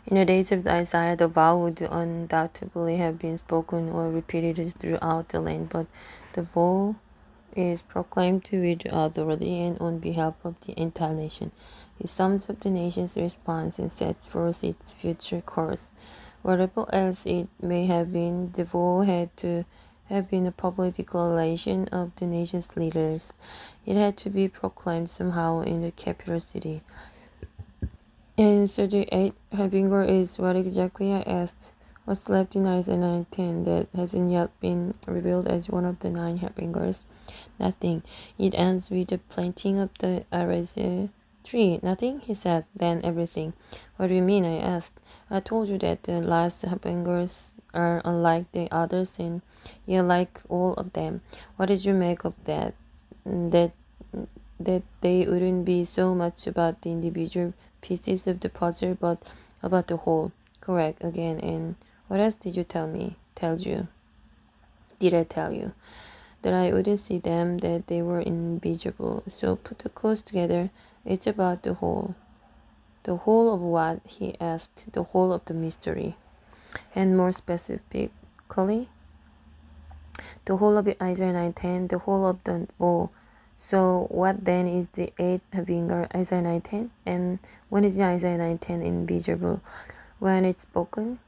In the days of Isaiah, the vow would undoubtedly have been spoken or repeated throughout the land, but the vow is proclaimed with authority and on behalf of the entire nation. It sums up the nation's response and sets forth its future course. Whatever else it may have been, the vow had to have been a public declaration of the nation's leaders. It had to be proclaimed somehow in the capital city. And so the eighth harbinger is what exactly I asked. What's left in Isaiah 9:10 that hasn't yet been revealed as one of the nine harbingers? Nothing. It ends with the planting of the arese tree. Nothing? He said. Then everything. What do you mean? I asked. I told you that the last harbingers are unlike the others and you like all of them. What did you make of that? That that they wouldn't be so much about the individual pieces of the puzzle but about the whole. Correct again. And what else did you tell me? Tell you? Did I tell you? That I wouldn't see them, that they were invisible. So put the clues together. It's about the whole. The whole of what? He asked. The whole of the mystery. And more specifically, the whole of Isaiah 9:10, the whole of the all. So what then is the eighth harbinger, Isaiah 9:10? And when is Isaiah 9:10 invisible? When it's spoken?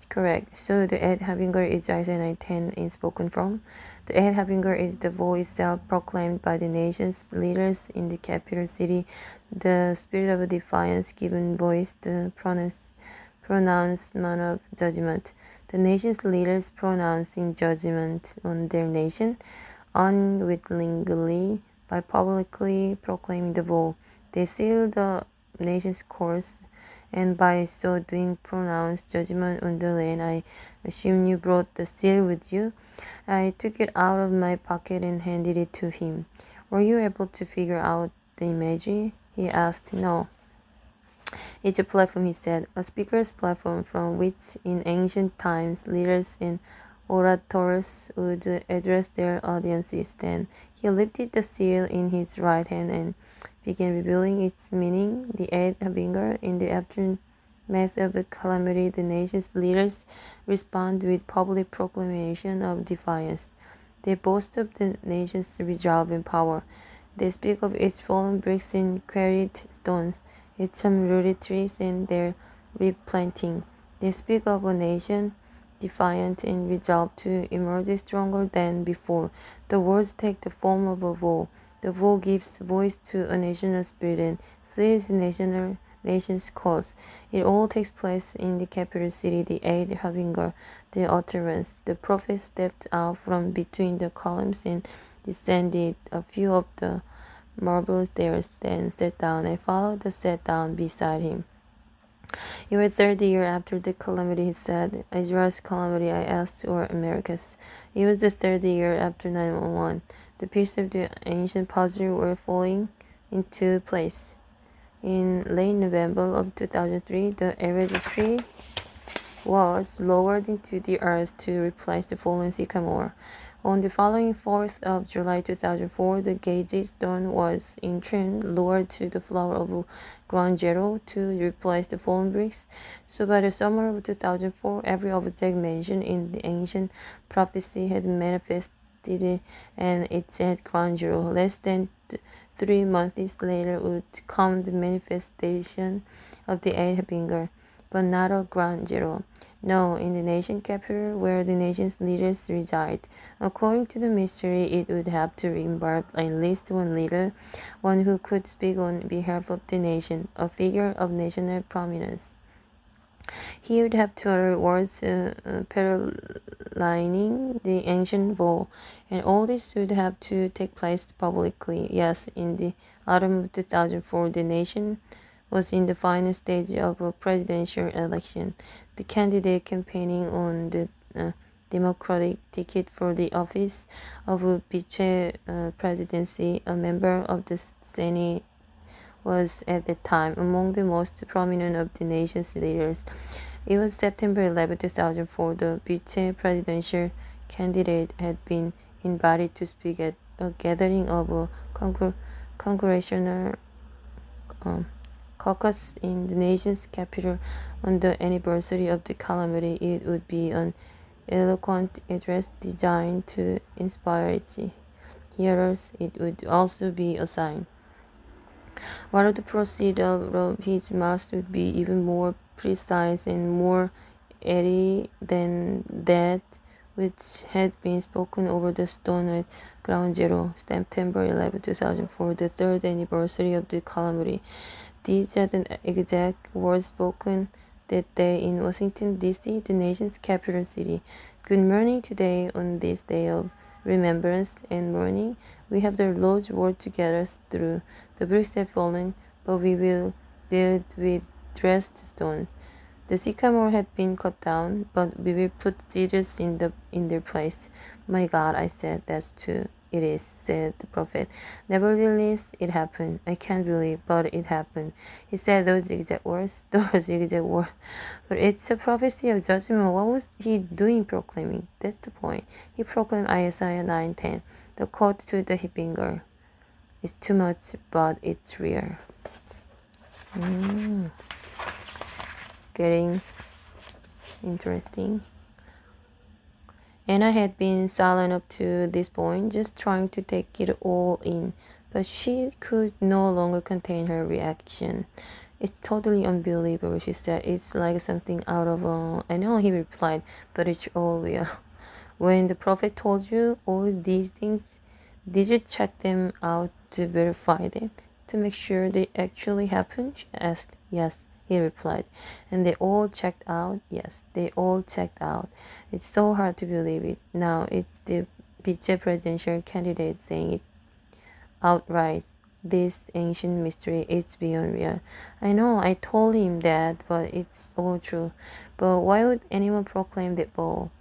Correct. So the eighth harbinger is Isaiah 9:10 is spoken from. The eighth harbinger is the voice self-proclaimed by the nation's leaders in the capital city, the spirit of defiance given voice, the pronouncement of judgment. The nation's leaders pronouncing judgment on their nation unwittingly by publicly proclaiming the vow. They seal the nation's course and by so doing pronounce judgment on the land. I assume you brought the seal with you. I took it out of my pocket and handed it to him. Were you able to figure out the imagery? He asked. No. It's a platform, he said, a speaker's platform from which in ancient times leaders and orators would address their audiences. Then he lifted the seal in his right hand and began revealing its meaning. The eighth harbinger, in the aftermath of the calamity, the nation's leaders respond with public proclamation of defiance. They boast of the nation's resolve and power. They speak of its fallen bricks and quarried stones, its uprooted trees and their replanting. They speak of a nation defiant and resolved to emerge stronger than before. The words take the form of a vow. The vow gives voice to a national spirit and sees nation's cause. It all takes place in the capital city, the eighth harbinger, the utterance. The prophet stepped out from between the columns and descended a few of the marble stairs, then sat down. I followed and sat down beside him. It was the third year after the calamity, he said. Israel's calamity, I asked, or America's? It was the third year after 911. The pieces of the ancient puzzle were falling into place. In late November of 2003, the average tree was lowered into the earth to replace the fallen sycamore. On the following 4th of July 2004, the gazing stone was in turn lowered to the floor of ground zero to replace the fallen bricks. So by the summer of 2004, every object mentioned in the ancient prophecy had manifested and it's at ground zero. Less than 3 months later would come the manifestation of the eighth harbinger, but not at ground zero. No, in the nation capital where the nation's leaders reside. According to the mystery, it would have to embark at least one leader, one who could speak on behalf of the nation, a figure of national prominence. He would have to utter words paralleling the ancient vow, and all this would have to take place publicly. Yes, in the autumn of 2004, the nation was in the final stage of a presidential election. The candidate campaigning on the Democratic ticket for the office of vice presidency, a member of the Senate, was at the time among the most prominent of the nation's leaders. It was September 11, 2004. The vice presidential candidate had been invited to speak at a gathering of a congressional caucus in the nation's capital on the anniversary of the calamity. It would be an eloquent address designed to inspire its hearers. It would also be a sign. One of the proceeds of his mass would be even more precise and more airy than that which had been spoken over the stone at Ground Zero, September 11, 2004, the third anniversary of the calamity. These are the exact words spoken that day in Washington, D.C., the nation's capital city. Good morning today on this day of remembrance and mourning. We have the Lord's word to get us through. The bricks have fallen, but we will build with dressed stones. The sycamore had been cut down, but we will put cedars in their place. My God, I said, that's true. It is, said the prophet. Nevertheless, it happened. I can't believe, but it happened. He said those exact words, those exact words. But it's a prophecy of judgment. What was he doing proclaiming? That's the point. He proclaimed Isaiah 9:10, the quote to the harbinger. It's too much, but it's real. Getting interesting. Anna had been silent up to this point, just trying to take it all in, but she could no longer contain her reaction. It's totally unbelievable, she said. It's like something out of I know, he replied, but it's all real. When the prophet told you all these things, did you check them out to verify them? To make sure they actually happened? She asked. Yes, he replied. And they all checked out? Yes, they all checked out. It's so hard to believe it. Now it's the vice presidential candidate saying it outright. This ancient mystery, it's beyond real. I know, I told him that, but it's all true. But why would anyone proclaim that ball?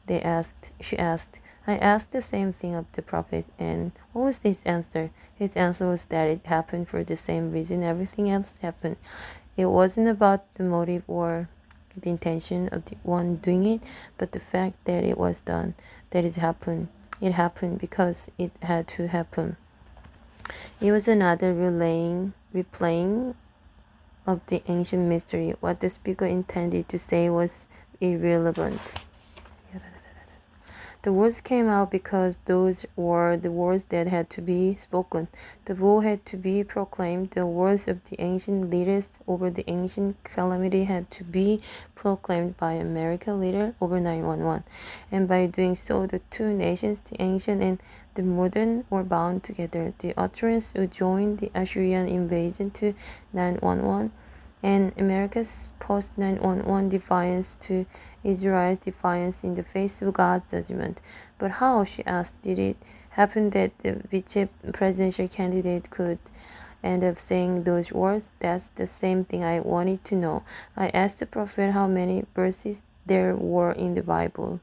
She asked. I asked the same thing of the prophet, and what was his answer? His answer was that it happened for the same reason everything else happened. It wasn't about the motive or the intention of the one doing it, but the fact that it was done, that it happened. It happened because it had to happen. It was another replaying of the ancient mystery. What the speaker intended to say was irrelevant. The words came out because those were the words that had to be spoken. The vow had to be proclaimed. The words of the ancient leaders over the ancient calamity had to be proclaimed by American leader over 911. And by doing so, the two nations, the ancient and the modern, were bound together. The utterance would join the Assyrian invasion to 911 and America's post-911 defiance to Israel's defiance in the face of God's judgment. But how, she asked, did it happen that the vice-presidential candidate could end up saying those words? That's the same thing I wanted to know. I asked the prophet how many verses there were in the Bible.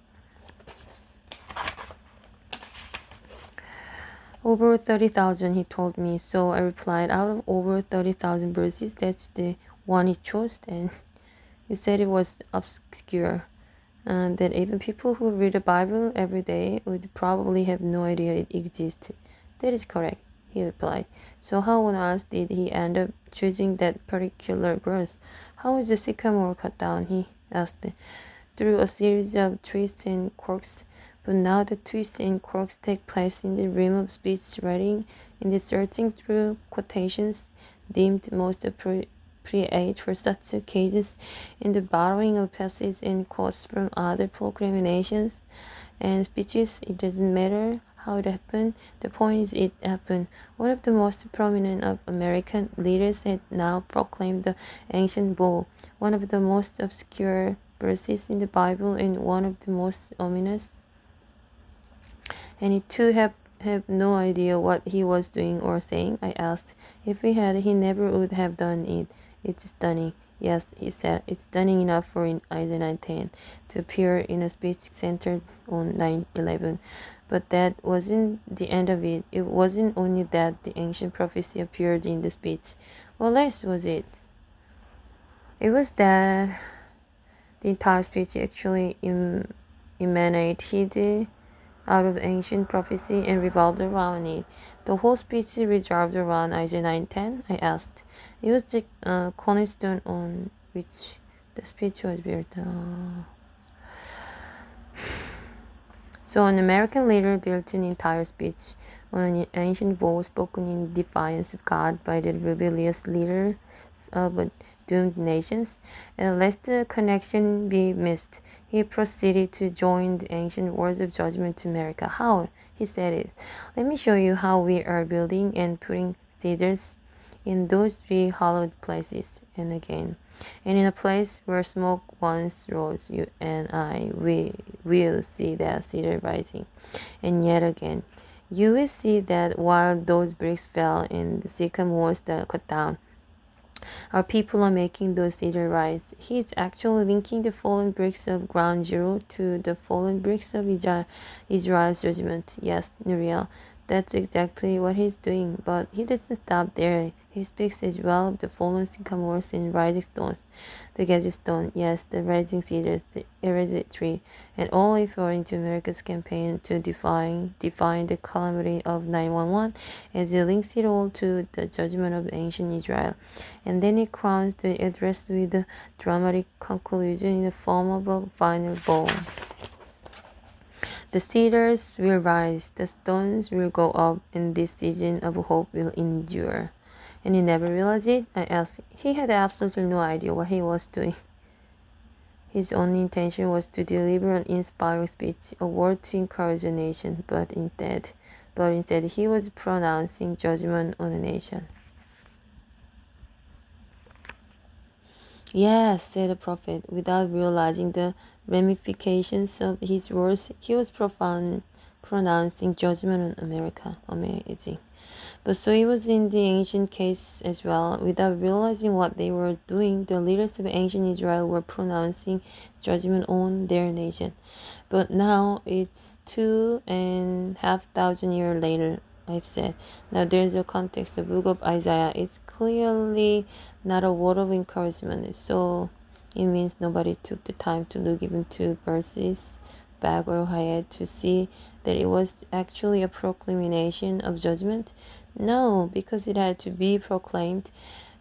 Over 30,000, he told me. So I replied, out of over 30,000 verses, that's the one he chose. And you said it was obscure, and that even people who read the Bible every day would probably have no idea it existed. That is correct, he replied. So how on earth did he end up choosing that particular verse? How was the sycamore cut down? He asked. Through a series of twists and quirks. But now the twists and quirks take place in the realm of speech writing, in the searching through quotations deemed most appropriate for such cases, in the borrowing of passages and quotes from other proclamations and speeches. It doesn't matter how it happened. The point is it happened. One of the most prominent of American leaders had now proclaimed the ancient vow, one of the most obscure verses in the Bible and one of the most ominous. And he too have no idea what he was doing or saying. I asked. If he had, he never would have done it. It's stunning. Yes, he said, it's stunning enough for Isaiah 9:10 to appear in a speech centered on 9/11. But that wasn't the end of it. It wasn't only that the ancient prophecy appeared in the speech. What else was it? It was that the entire speech actually emanated out of ancient prophecy and revolved around it. The whole speech revolved around Isaiah 9:10. I asked. It was the cornerstone on which the speech was built. So an American leader built an entire speech on an ancient vow spoken in defiance of God by the rebellious leaders of doomed nations. And lest the connection be missed, he proceeded to join the ancient words of judgment to America. How? He said it. Let me show you how we are building and putting cedars in those three hallowed places. And again, and in a place where smoke once rose, you and we will see that cedar rising. And yet again, you will see that while those bricks fell and the sycamores that cut down, our people are making those cedar rise. He's actually linking the fallen bricks of ground zero to the fallen bricks of Israel's judgment. Yes, Nuriel, that's exactly what he's doing. But he doesn't stop there. He speaks as well of the fallen sycamores and rising stones, the gadget stone, yes, the rising cedars, the erased tree, and all referring to America's campaign to define the calamity of 911, as he links it all to the judgment of ancient Israel. And then he crowns the address with a dramatic conclusion in the form of a final bow. The cedars will rise, the stones will go up, and this season of hope will endure. And he never realized it? I asked. He had absolutely no idea what he was doing. His only intention was to deliver an inspiring speech, a word to encourage a nation, but instead he was pronouncing judgment on a nation. Yes, said the prophet, without realizing the ramifications of his words. He was pronouncing judgment on America. Amazing. But so it was in the ancient case as well. Without realizing what they were doing, the leaders of ancient Israel were pronouncing judgment on their nation. But now it's 2,500 years later, I said. Now there's a context. The book of Isaiah, it's clearly not a word of encouragement. So it means nobody took the time to look even 2 verses back or ahead to see that it was actually a proclamation of judgment. No, because it had to be proclaimed.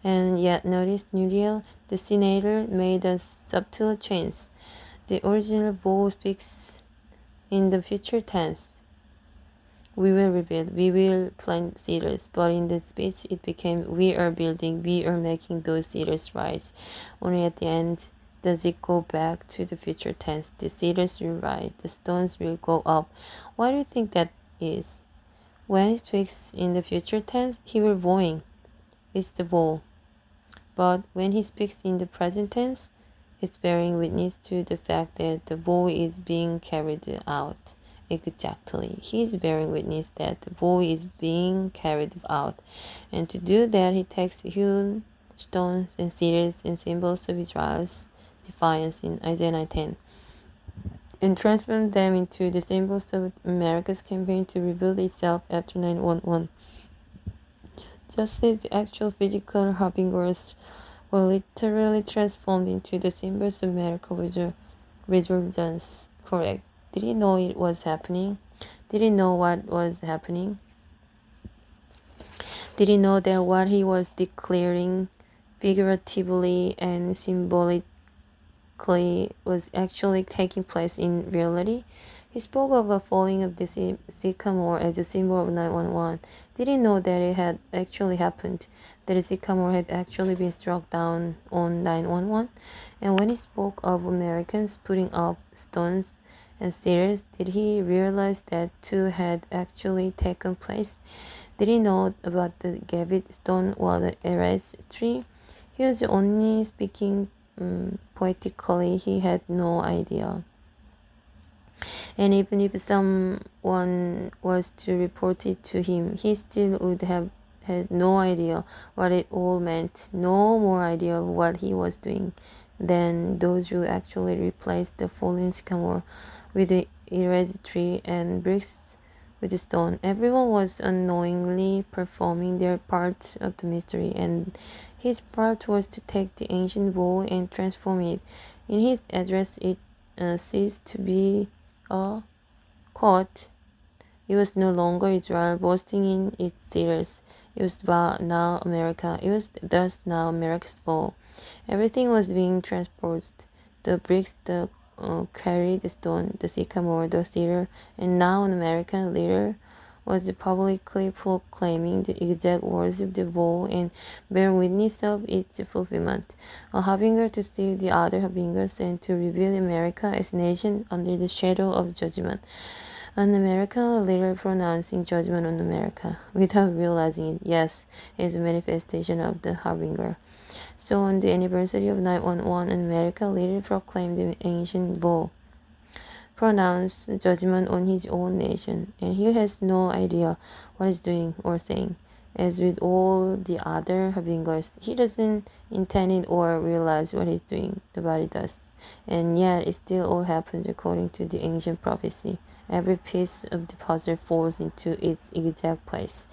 And yet, notice, Nuriel, the senator, made a subtle change. The original vow speaks in the future tense. We will rebuild, we will plant cedars. But in the speech, it became, we are building, we are making those cedars rise. Only at the end does it go back to the future tense. The cedars will rise, the stones will go up. Why do you think that is? When he speaks in the future tense, he will vowing. It's the vow. But when he speaks in the present tense, it's bearing witness to the fact that the vow is being carried out. Exactly. He is bearing witness that the vow is being carried out. And to do that, he takes hewn stones and cedars and symbols of Israel's defiance in Isaiah 9:10 and transform them into the symbols of America's campaign to rebuild itself after 911. Just as the actual physical harbingers were literally transformed into the symbols of America's resurgence. Correct. Did he know it was happening? Did he know what was happening? Did he know that what he was declaring figuratively and symbolically was actually taking place in reality? He spoke of a falling of the sycamore as a symbol of 911. Did he know that it had actually happened, that the sycamore had actually been struck down on 911? And when he spoke of Americans putting up stones and cedars, did he realize that 2 had actually taken place? Did he know about the Gavit stone or the erased tree? He was only speaking poetically. He had no idea. And even if someone was to report it to him, he still would have had no idea what it all meant, no more idea of what he was doing than those who actually replaced the fallen sycamore with the erased tree and bricks with the stone. Everyone was unknowingly performing their part of the mystery, and his part was to take the ancient vow and transform it. In his address, it ceased to be a quote It was no longer Israel boasting in its cedars. It was now America. It was thus now America's fall. Everything was being transposed. The bricks, the quarry, the stone, the sycamore, the cedar, and now an American leader was publicly proclaiming the exact words of the vow and bear witness of its fulfillment. A harbinger to save the other harbingers and to reveal America as a nation under the shadow of judgment. An American leader pronouncing judgment on America without realizing it. Yes, it is a manifestation of the harbinger. So on the anniversary of 911, an American leader proclaimed the ancient vow, pronounced judgment on his own nation, and he has no idea what he's doing or saying. As with all the other harbingers, he doesn't intend it or realize what he's doing. Nobody does. And yet it still all happens according to the ancient prophecy. Every piece of the puzzle falls into its exact place.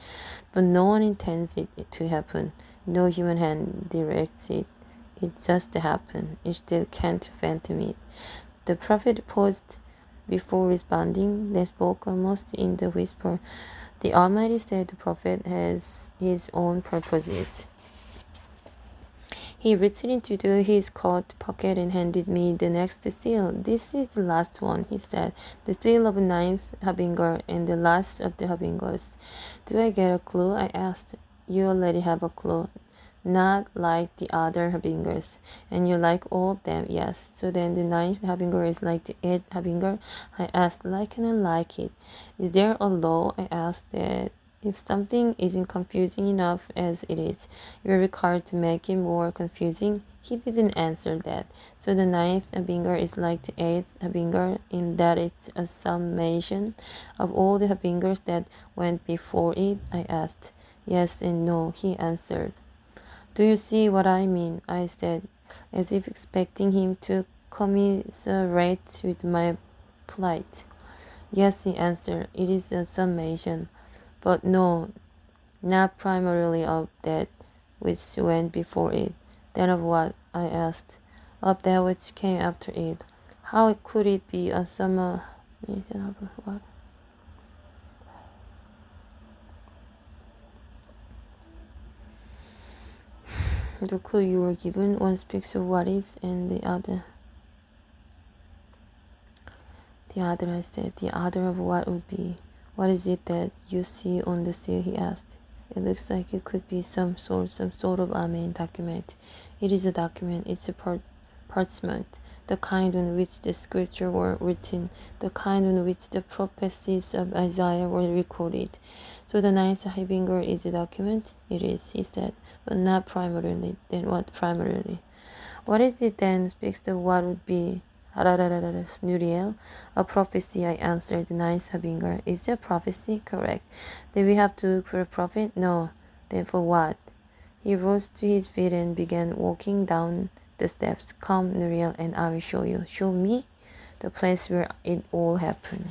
But no one intends it to happen. No human hand directs it. It just happens. It still can't fathom it. The prophet paused before responding. They spoke almost in the whisper. The Almighty said the prophet has his own purposes. He reached into his coat pocket and handed me the next seal. This is the last one, he said. The seal of the ninth harbinger and the last of the harbingers. Do I get a clue? I asked. You already have a clue. Not like the other harbingers. And you like all of them, yes. So then the ninth harbinger is like the eighth harbinger? I asked. Like and I like it. Is there a law? I asked that if something isn't confusing enough as it is, you're required to make it more confusing. He didn't answer that. So the ninth harbinger is like the eighth harbinger in that it's a summation of all the harbingers that went before it? I asked. Yes and no, he answered. Do you see what I mean? I said, as if expecting him to commiserate with my plight. Yes, he answered, it is a summation. But no, not primarily of that which went before it. Then of what? I asked. Of that which came after it. How could it be a summation of what? The clue you were given, one speaks of what is, and the other. I said, the other of what would be. What is it that you see on the seal? He asked. It looks like it could be some sort of document. It is a document. It's a parchment, the kind on which the scripture were written, the kind on which the prophecies of Isaiah were recorded. So the ninth harbinger is a document? It is, he said, but not primarily. Then what primarily? What is it then? Speaks of what would be. Snuriel, a prophecy, I answered. The ninth harbinger. Is there a prophecy? Correct. Then we have to look for a prophet? No. Then for what? He rose to his feet and began walking down the steps. Come, Nuriel, and I will show you. Show me the place where it all happened.